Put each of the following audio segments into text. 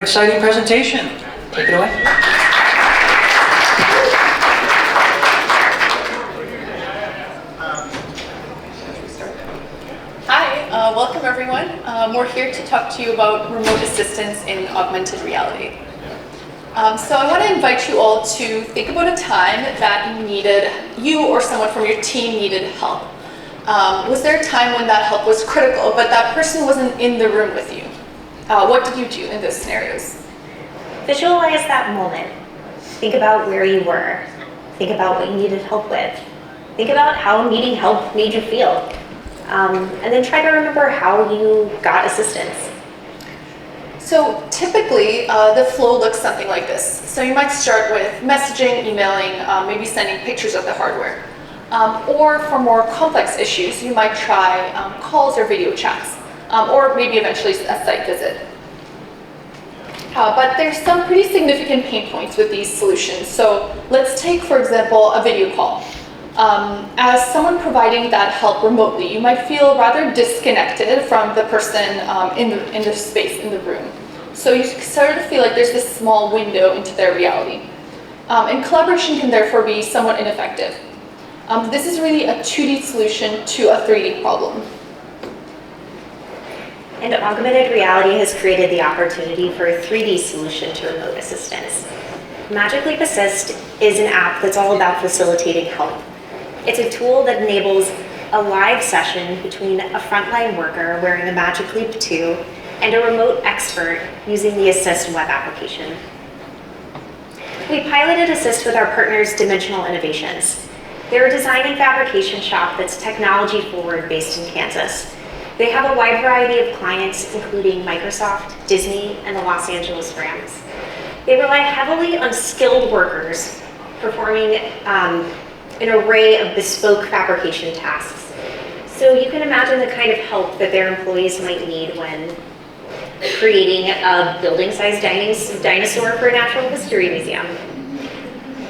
Exciting presentation. Take it away. Hi, welcome everyone. We're here to talk to you about remote assistance in augmented reality. So I want to invite you all to think about a time that you or someone from your team needed help. Was there a time when that help was critical, but that person wasn't in the room with you? What did you do in those scenarios? Visualize that moment. Think about where you were. Think about what you needed help with. Think about how needing help made you feel. And then try to remember how you got assistance. So typically, the flow looks something like this. So you might start with messaging, emailing, maybe sending pictures of the hardware. Or for more complex issues, you might try calls or video chats, or maybe eventually a site visit. But there's some pretty significant pain points with these solutions. So let's take, for example, a video call. As someone providing that help remotely, you might feel rather disconnected from the person in the space, in the room. So you start to feel like there's this small window into their reality. And collaboration can therefore be somewhat ineffective. This is really a 2D solution to a 3D problem. And augmented reality has created the opportunity for a 3D solution to remote assistance. Magicleap Assist is an app that's all about facilitating help. It's a tool that enables a live session between a frontline worker wearing a Magicleap 2 and a remote expert using the Assist web application. We piloted Assist with our partners Dimensional Innovations. They're a design and fabrication shop that's technology forward based in Kansas. They have a wide variety of clients, including Microsoft, Disney, and the Los Angeles Rams. They rely heavily on skilled workers performing an array of bespoke fabrication tasks. So you can imagine the kind of help that their employees might need when creating a building-sized dinosaur for a natural history museum,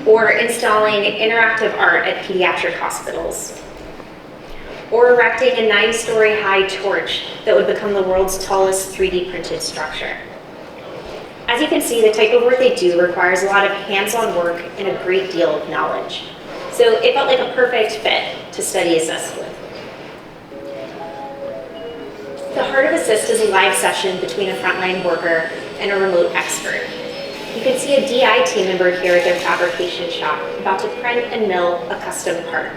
or installing interactive art at pediatric hospitals, or erecting a 9-story high torch that would become the world's tallest 3D printed structure. As you can see, the type of work they do requires a lot of hands-on work and a great deal of knowledge. So it felt like a perfect fit to study Assist with. The heart of Assist is a live session between a frontline worker and a remote expert. You can see a DI team member here at their fabrication shop about to print and mill a custom part.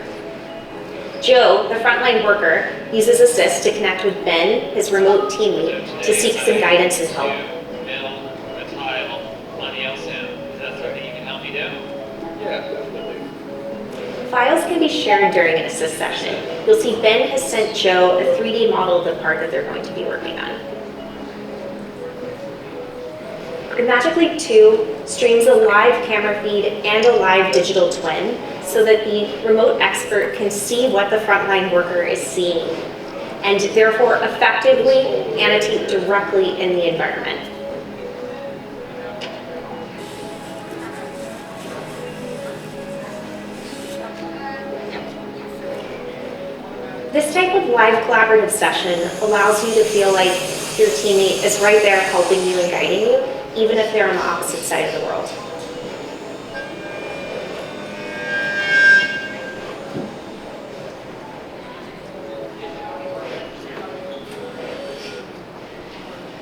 Joe, the frontline worker, uses Assist to connect with Ben, his remote team lead, to seek some guidance and help. Mill, a tile, on the LSIM. Is that something you can help me do? Yeah, definitely. Files can be shared during an Assist session. You'll see Ben has sent Joe a 3D model of the part that they're going to be working on. The Magicleap 2 streams a live camera feed and a live digital twin so that the remote expert can see what the frontline worker is seeing and therefore effectively annotate directly in the environment. This type of live collaborative session allows you to feel like your teammate is right there helping you and guiding you, even if they're on the opposite side of the world.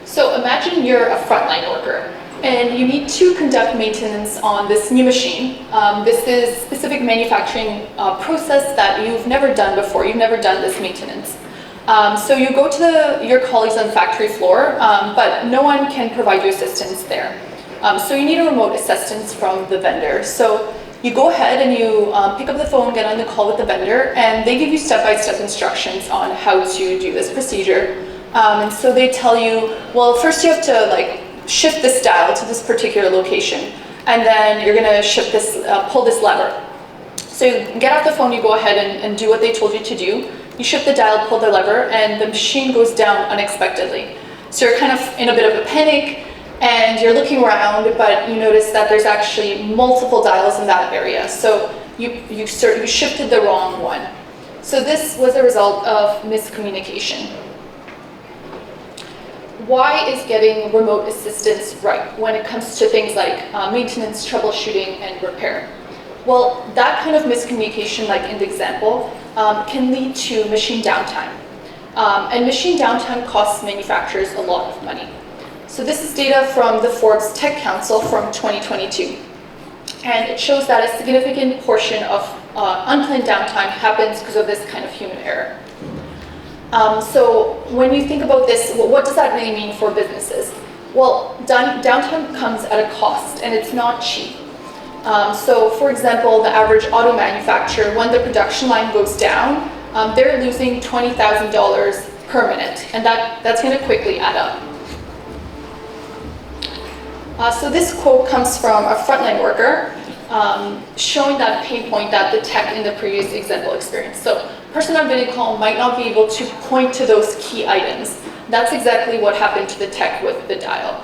So imagine you're a frontline worker and you need to conduct maintenance on this new machine. This is a specific manufacturing process that you've never done before. You've never done this maintenance. So you go to your colleagues on the factory floor, but no one can provide you assistance there. So you need a remote assistance from the vendor. So you go ahead and you pick up the phone, get on the call with the vendor, and they give you step-by-step instructions on how to do this procedure. And so they tell you, well, first you have to shift this dial to this particular location, and then you're gonna shift this, pull this lever. So you get off the phone, you go ahead and do what they told you to do. You shift the dial, pull the lever, and the machine goes down unexpectedly. So you're kind of in a bit of a panic, and you're looking around, but you notice that there's actually multiple dials in that area. So you shifted the wrong one. So this was a result of miscommunication. why is getting remote assistance right when it comes to things like maintenance, troubleshooting, and repair? Well, that kind of miscommunication, like in the example, can lead to machine downtime. And machine downtime costs manufacturers a lot of money. So this is data from the Forbes Tech Council from 2022. And it shows that a significant portion of unplanned downtime happens because of this kind of human error. So when you think about this, what does that really mean for businesses? Well, downtime comes at a cost, and it's not cheap. So for example, the average auto manufacturer, when the production line goes down, they're losing $20,000 per minute, and that's going to quickly add up. So this quote comes from a frontline worker, showing that pain point that the tech in the previous example experienced. So a person on video call might not be able to point to those key items. That's exactly what happened to the tech with the dial.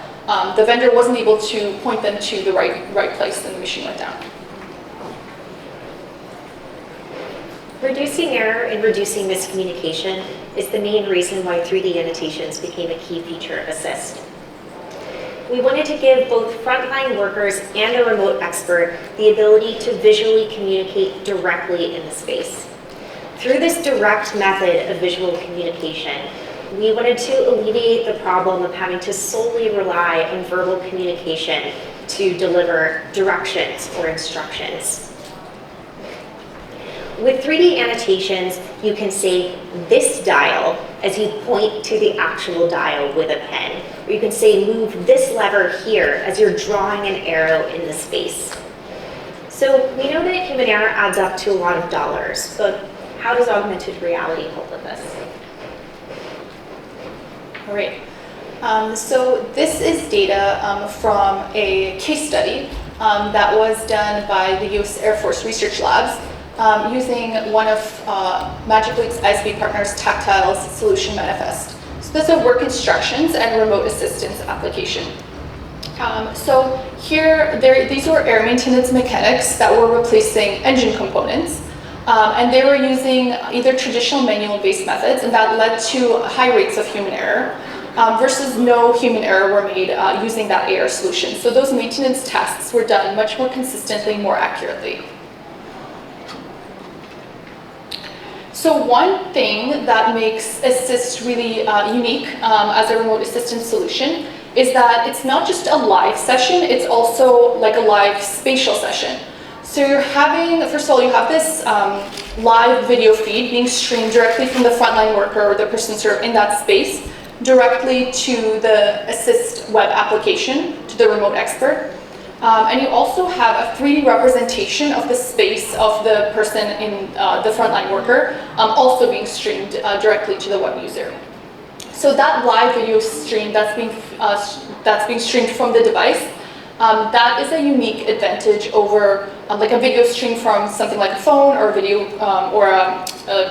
The vendor wasn't able to point them to the right place, and the machine went down. Reducing error and reducing miscommunication is the main reason why 3D annotations became a key feature of Assist. We wanted to give both frontline workers and a remote expert the ability to visually communicate directly in the space. Through this direct method of visual communication, we wanted to alleviate the problem of having to solely rely on verbal communication to deliver directions or instructions. With 3D annotations, you can say this dial as you point to the actual dial with a pen. Or you can say move this lever here as you're drawing an arrow in the space. So we know that human error adds up to a lot of dollars, but how does augmented reality help with this? All right. So this is data from a case study that was done by the U.S. Air Force Research Labs using one of magicleap's ISV partners' Tactile's solution manifest. So this is a work instructions and remote assistance application. So here, these were air maintenance mechanics that were replacing engine components. And they were using either traditional manual-based methods, and that led to high rates of human error, versus no human error were made using that AR solution. So those maintenance tasks were done much more consistently, more accurately. So one thing that makes Assist really unique as a remote assistance solution is that it's not just a live session, it's also like a live spatial session. So you're having, first of all, you have this live video feed being streamed directly from the frontline worker or the person served in that space directly to the Assist web application, to the remote expert. And you also have a 3D representation of the space of the person in the frontline worker also being streamed directly to the web user. So that live video stream that's being streamed from the device, that is a unique advantage over like a video stream from something like a phone or a video or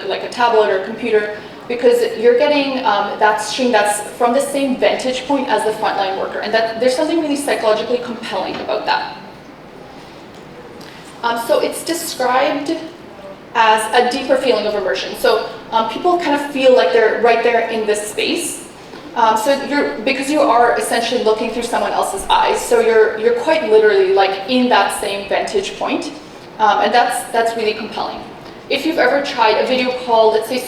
like a tablet or a computer, because you're getting that stream that's from the same vantage point as the frontline worker, and that there's something really psychologically compelling about that. So it's described as a deeper feeling of immersion. So people kind of feel like they're right there in this space. Because you are essentially looking through someone else's eyes, so you're quite literally like in that same vantage point, and that's really compelling. If you've ever tried a video call, let's say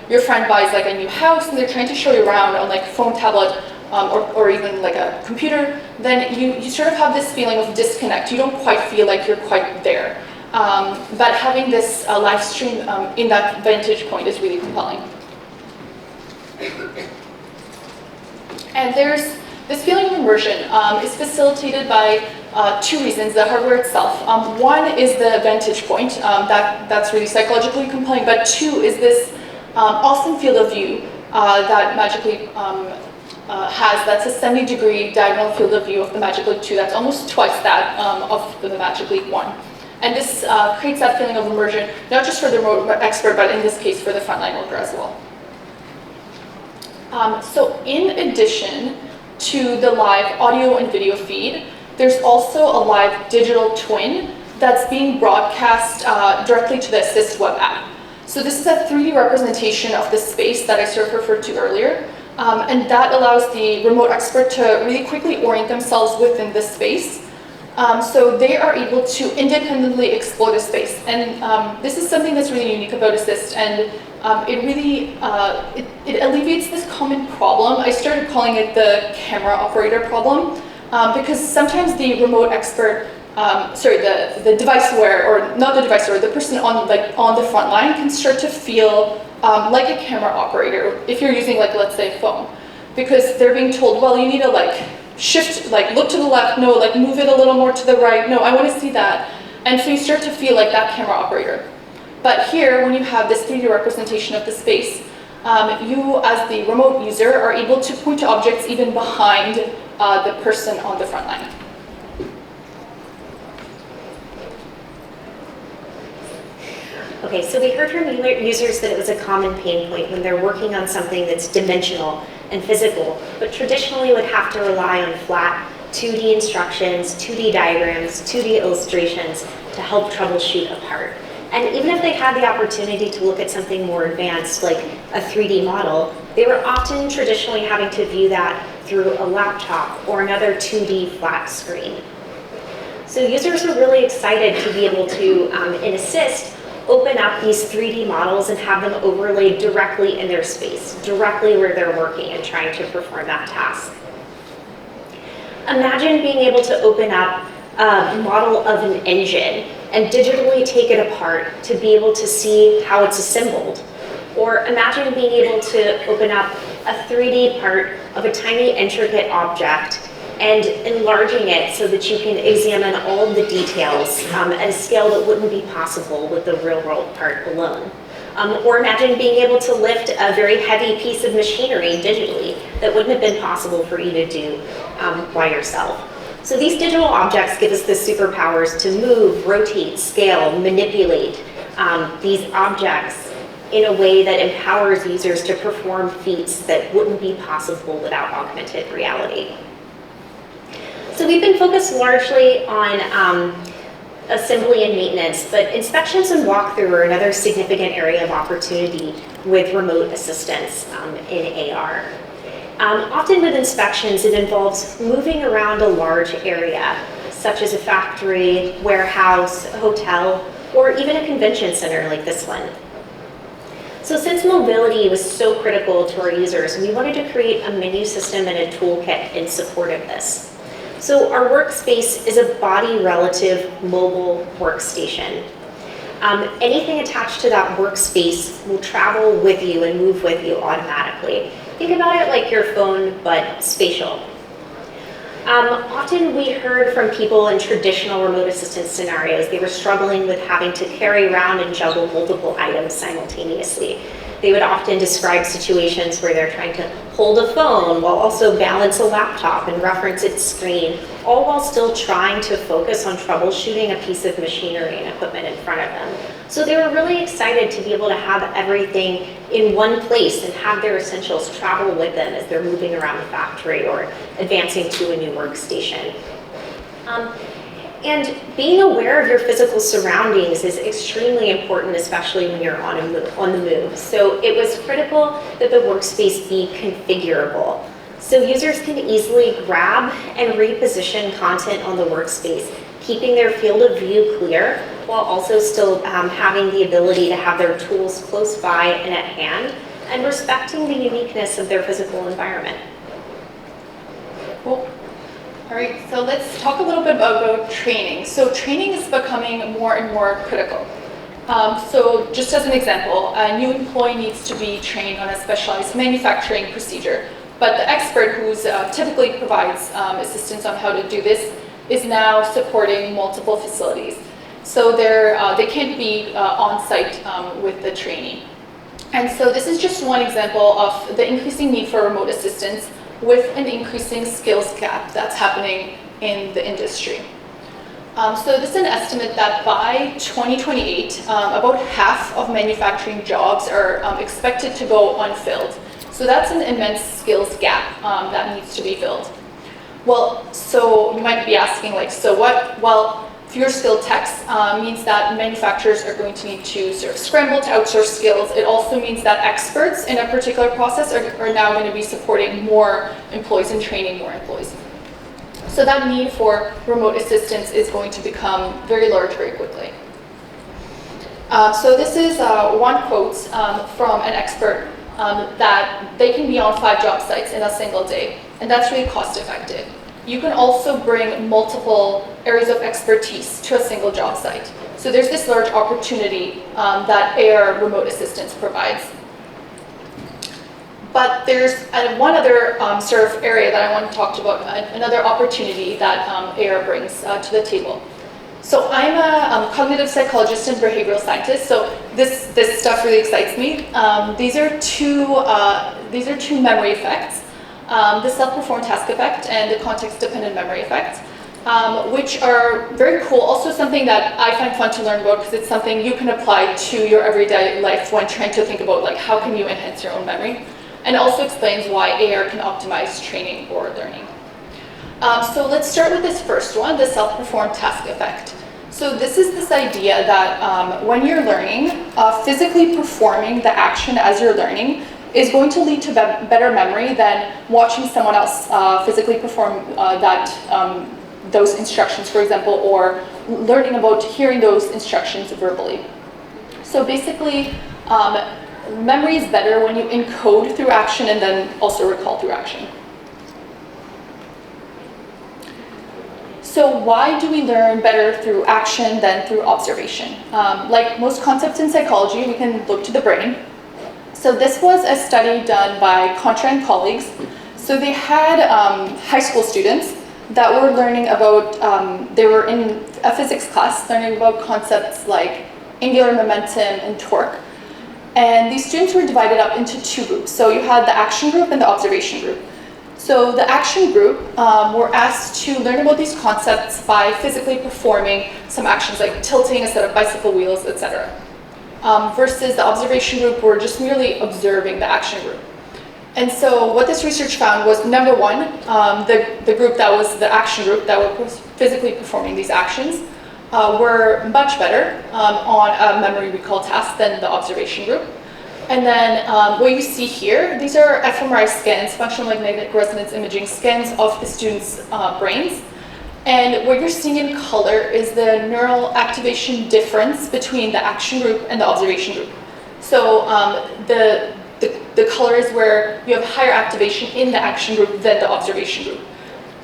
your friend buys like a new house and they're trying to show you around on like a phone, tablet, or even like a computer, then you sort of have this feeling of disconnect. You don't quite feel like you're quite there. But having this live stream in that vantage point is really compelling. And there's this feeling of immersion is facilitated by two reasons: the hardware itself. One is the vantage point, that's really psychologically compelling, but two is this awesome field of view that magicleap has. That's a 70-degree diagonal field of view of the magicleap 2. That's almost twice that of the magicleap 1. And this creates that feeling of immersion, not just for the remote expert, but in this case for the frontline worker as well. So in addition to the live audio and video feed, there's also a live digital twin that's being broadcast directly to the Assist web app. So this is a 3D representation of the space that I sort of referred to earlier. And that allows the remote expert to really quickly orient themselves within the space. So they are able to independently explore the space. And this is something that's really unique about Assist, and it really it alleviates this common problem. I started calling it the camera operator problem, because sometimes the remote expert, the device wearer, or not the device wearer, the person on the front line can start to feel like a camera operator if you're using, like, let's say, a phone, because they're being told, well, you need to shift, look to the left, no, move it a little more to the right, no, I want to see that. And so you start to feel like that camera operator. But here, when you have this 3D representation of the space, you as the remote user are able to point to objects even behind the person on the front line. Okay, so we heard from users that it was a common pain point when they're working on something that's dimensional and physical, but traditionally would have to rely on flat 2D instructions, 2D diagrams, 2D illustrations to help troubleshoot a part. And even if they had the opportunity to look at something more advanced, like a 3D model, they were often traditionally having to view that through a laptop or another 2D flat screen. So users were really excited to be able to, in Assist, open up these 3D models and have them overlaid directly in their space, directly where they're working and trying to perform that task. Imagine being able to open up a model of an engine and digitally take it apart to be able to see how it's assembled. Or imagine being able to open up a 3D part of a tiny intricate object and enlarging it so that you can examine all of the details at a scale that wouldn't be possible with the real-world part alone. Or imagine being able to lift a very heavy piece of machinery digitally that wouldn't have been possible for you to do by yourself. So these digital objects give us the superpowers to move, rotate, scale, manipulate these objects in a way that empowers users to perform feats that wouldn't be possible without augmented reality. So we've been focused largely on assembly and maintenance, but inspections and walkthrough are another significant area of opportunity with remote assistance in AR. Often with inspections, it involves moving around a large area, such as a factory, warehouse, hotel, or even a convention center like this one. So since mobility was so critical to our users, we wanted to create a menu system and a toolkit in support of this. So our workspace is a body-relative mobile workstation. Anything attached to that workspace will travel with you and move with you automatically. Think about it like your phone, but spatial. Often we heard from people in traditional remote assistance scenarios, they were struggling with having to carry around and juggle multiple items simultaneously. They would often describe situations where they're trying to hold a phone while also balance a laptop and reference its screen, all while still trying to focus on troubleshooting a piece of machinery and equipment in front of them. So they were really excited to be able to have everything in one place and have their essentials travel with them as they're moving around the factory or advancing to a new workstation. And being aware of your physical surroundings is extremely important, especially when you're on the move. So it was critical that the workspace be configurable. So users can easily grab and reposition content on the workspace, keeping their field of view clear, while also still having the ability to have their tools close by and at hand, and respecting the uniqueness of their physical environment. Cool. All right, so let's talk a little bit about training. So training is becoming more and more critical. So just as an example, a new employee needs to be trained on a specialized manufacturing procedure, but the expert who's typically provides assistance on how to do this is now supporting multiple facilities. So they can't be on site with the trainee. And so this is just one example of the increasing need for remote assistance with an increasing skills gap that's happening in the industry. So this is an estimate that by 2028, about half of manufacturing jobs are expected to go unfilled. So that's an immense skills gap that needs to be filled. Well, so you might be asking, so what? Well, fewer skilled techs means that manufacturers are going to need to sort of scramble to outsource skills. It also means that experts in a particular process are now going to be supporting more employees and training more employees. So that need for remote assistance is going to become very large very quickly. So this is one quote from an expert that they can be on 5 job sites in a single day, and that's really cost effective. You can also bring multiple areas of expertise to a single job site. So there's this large opportunity that AR remote assistance provides. But there's one other sort of area that I want to talk about, another opportunity that AR brings to the table. So I'm a cognitive psychologist and behavioral scientist, so this stuff really excites me. These are two memory effects. The self-performed task effect and the context-dependent memory effect, which are very cool. Also something that I find fun to learn about because it's something you can apply to your everyday life when trying to think about like how can you enhance your own memory, and also explains why AR can optimize training or learning. So let's start with this first one, the self-performed task effect. So this is this idea that when you're learning, physically performing the action as you're learning is going to lead to better memory than watching someone else physically perform those instructions, for example, or learning about hearing those instructions verbally. So basically, memory is better when you encode through action and then also recall through action. So why do we learn better through action than through observation? Like most concepts in psychology, we can look to the brain. So this was a study done by Contra and colleagues. So they had high school students that were learning about, they were in a physics class learning about concepts like angular momentum and torque. And these students were divided up into 2 groups. So you had the action group and the observation group. So the action group were asked to learn about these concepts by physically performing some actions like tilting a set of bicycle wheels, etc. Versus the observation group were just merely observing the action group. And so what this research found was, number one, the group that was the action group that were physically performing these actions were much better on a memory recall task than the observation group. And then what you see here, these are fMRI scans, functional magnetic resonance imaging scans of the students' brains. And what you're seeing in color is the neural activation difference between the action group and the observation group. So the color is where you have higher activation in the action group than the observation group.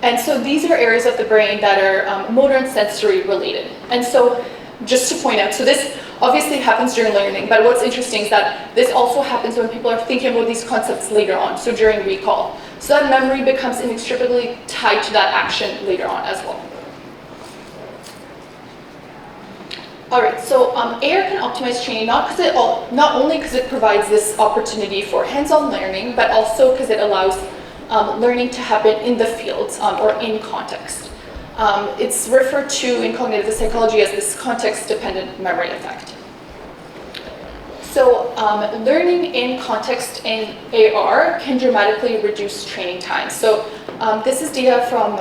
And so these are areas of the brain that are motor and sensory related. And so just to point out, so this obviously happens during learning, but what's interesting is that this also happens when people are thinking about these concepts later on, so during recall. So that memory becomes inextricably tied to that action later on as well. All right, so AR can optimize training not only because it provides this opportunity for hands-on learning, but also because it allows learning to happen in the field or in context. It's referred to in cognitive psychology as this context-dependent memory effect. So learning in context in AR can dramatically reduce training time. So this is data from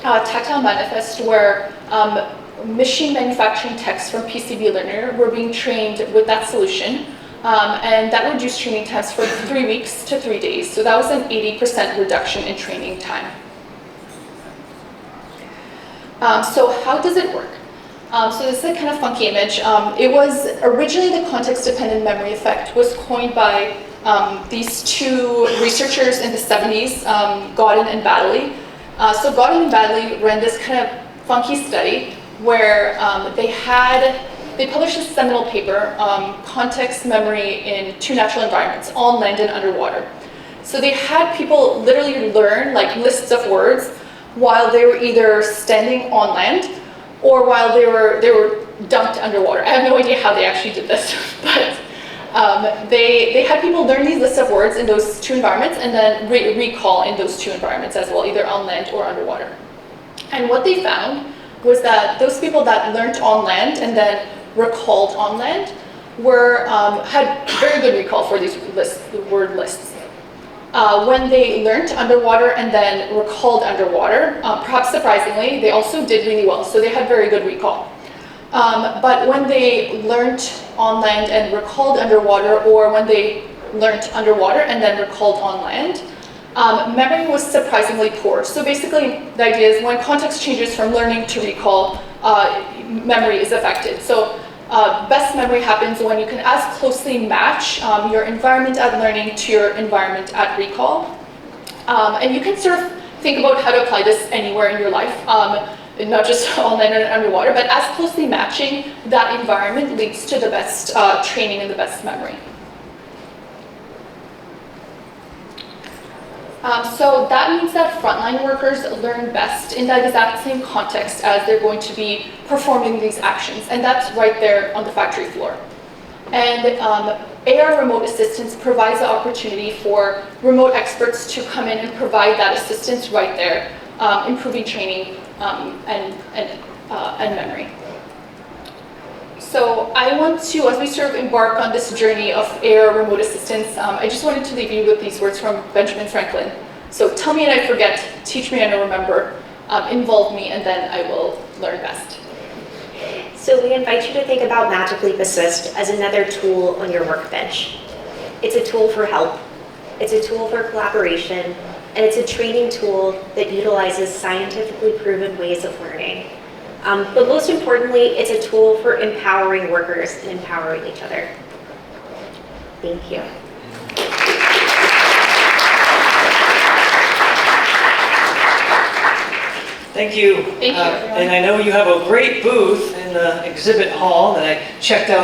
Tactile Manifest where machine manufacturing techs from PCB Learner were being trained with that solution. And that reduced training times from 3 weeks to 3 days. So that was an 80% reduction in training time. So how does it work? So this is a kind of funky image. It was originally the context-dependent memory effect was coined by these 2 researchers in the 70s, Godin and Baddeley. So Godin and Baddeley ran this kind of funky study where they published a seminal paper, Context Memory in 2 Natural Environments, on land and underwater. So they had people literally learn like lists of words while they were either standing on land or while they were dunked underwater. I have no idea how they actually did this, but they had people learn these lists of words in those 2 environments and then recall in those 2 environments as well, either on land or underwater. And what they found was that those people that learned on land and then recalled on land had very good recall for these word lists. when they learned underwater and then recalled underwater, perhaps surprisingly, they also did really well. So they had very good recall. But when they learned on land and recalled underwater, or when they learned underwater and then recalled on land, memory was surprisingly poor. So basically, the idea is when context changes from learning to recall, memory is affected. So best memory happens when you can as closely match your environment at learning to your environment at recall. And you can sort of think about how to apply this anywhere in your life, not just on land and underwater, but as closely matching that environment leads to the best training and the best memory. So that means that frontline workers learn best in that exact same context as they're going to be performing these actions, and that's right there on the factory floor. And AR remote assistance provides the opportunity for remote experts to come in and provide that assistance right there, improving training and memory. So I want to, as we sort of embark on this journey of AR remote assistance, I just wanted to leave you with these words from Benjamin Franklin. So tell me and I forget, teach me and I remember, involve me and then I will learn best. So we invite you to think about magicleap Assist as another tool on your workbench. It's a tool for help, it's a tool for collaboration, and it's a training tool that utilizes scientifically proven ways of learning. But most importantly, it's a tool for empowering workers and empowering each other. Thank you. Thank you. Thank you, everyone. And I know you have a great booth in the exhibit hall that I checked out